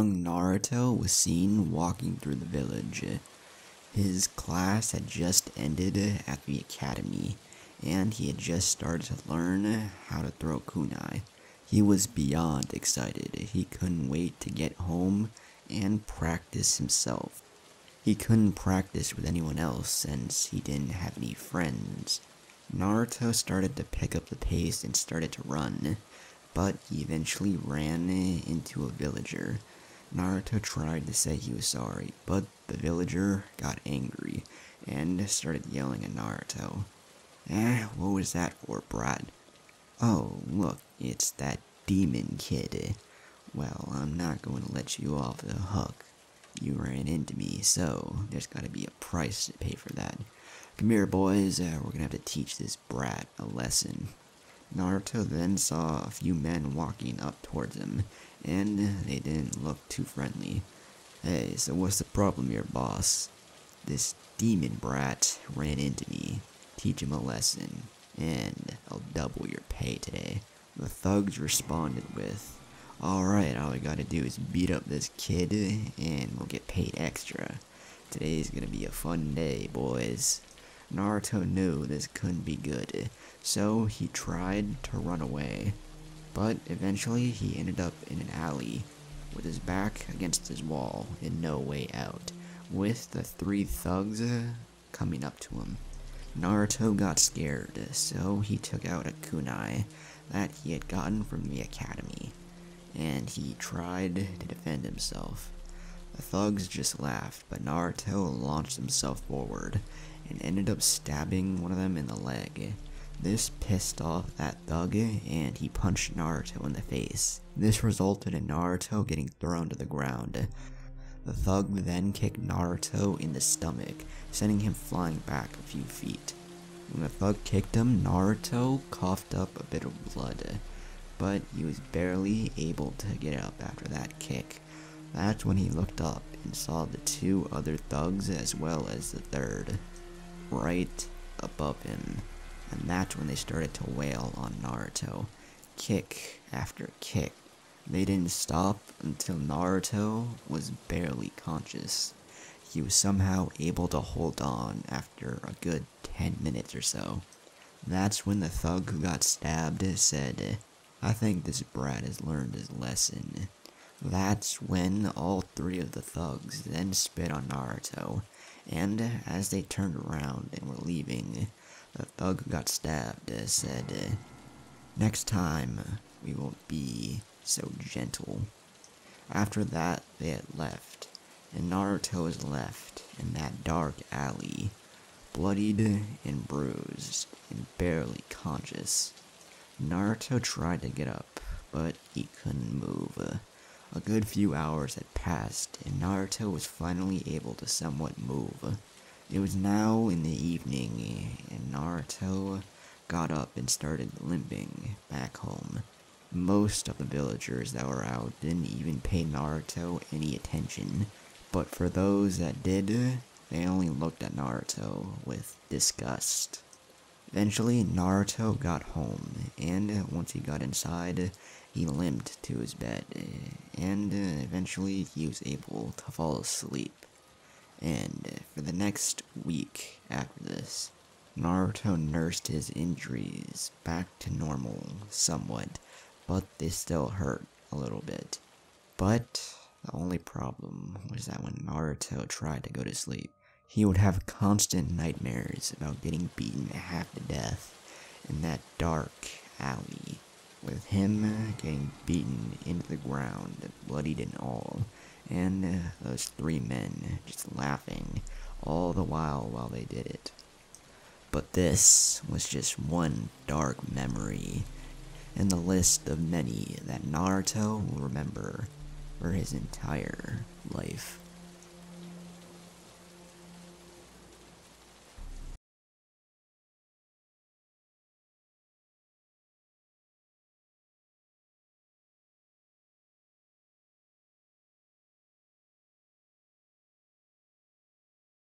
young Naruto was seen walking through the village. His class had just ended at the academy, and he had just started to learn how to throw kunai. He was beyond excited. He couldn't wait to get home and practice himself. He couldn't practice with anyone else since he didn't have any friends. Naruto started to pick up the pace and started to run, but he eventually ran into a villager. Naruto tried to say he was sorry, but the villager got angry and started yelling at Naruto. What was that for, brat? Oh, look, it's that demon kid. Well, I'm not going to let you off the hook. You ran into me, so there's gotta be a price to pay for that. Come here, boys, we're gonna have to teach this brat a lesson. Naruto then saw a few men walking up towards him, and they didn't look too friendly. Hey, so what's the problem here, boss? This demon brat ran into me. Teach him a lesson, and I'll double your pay today. The thugs responded with, alright, all we gotta do is beat up this kid, and we'll get paid extra. Today's gonna be a fun day, boys. Naruto knew this couldn't be good, so he tried to run away. But eventually he ended up in an alley, with his back against his wall and no way out, with the three thugs coming up to him. Naruto got scared, so he took out a kunai that he had gotten from the academy, and he tried to defend himself. The thugs just laughed, but Naruto launched himself forward and ended up stabbing one of them in the leg. This pissed off that thug, and he punched Naruto in the face. This resulted in Naruto getting thrown to the ground. The thug then kicked Naruto in the stomach, sending him flying back a few feet. When the thug kicked him, Naruto coughed up a bit of blood, but he was barely able to get up after that kick. That's when he looked up and saw the two other thugs as well as the third, right above him. And that's when they started to wail on Naruto, kick after kick. They didn't stop until Naruto was barely conscious. He was somehow able to hold on after a good 10 minutes or so. That's when the thug who got stabbed said, I think this brat has learned his lesson. That's when all three of the thugs then spit on Naruto, and as they turned around and were leaving, the thug who got stabbed said, next time we won't be so gentle. After that, they had left, and Naruto was left in that dark alley, bloodied and bruised and barely conscious. Naruto tried to get up, but he couldn't move. A good few hours had passed, and Naruto was finally able to somewhat move. It was now in the evening, and Naruto got up and started limping back home. Most of the villagers that were out didn't even pay Naruto any attention, but for those that did, they only looked at Naruto with disgust. Eventually, Naruto got home, and once he got inside, he limped to his bed, and eventually he was able to fall asleep. And for the next week after this, Naruto nursed his injuries back to normal somewhat, but they still hurt a little bit. But the only problem was that when Naruto tried to go to sleep, he would have constant nightmares about getting beaten half to death in that dark alley, with him getting beaten into the ground, bloodied and all, and those three men just laughing all the while they did it. But this was just one dark memory in the list of many that Naruto will remember for his entire life.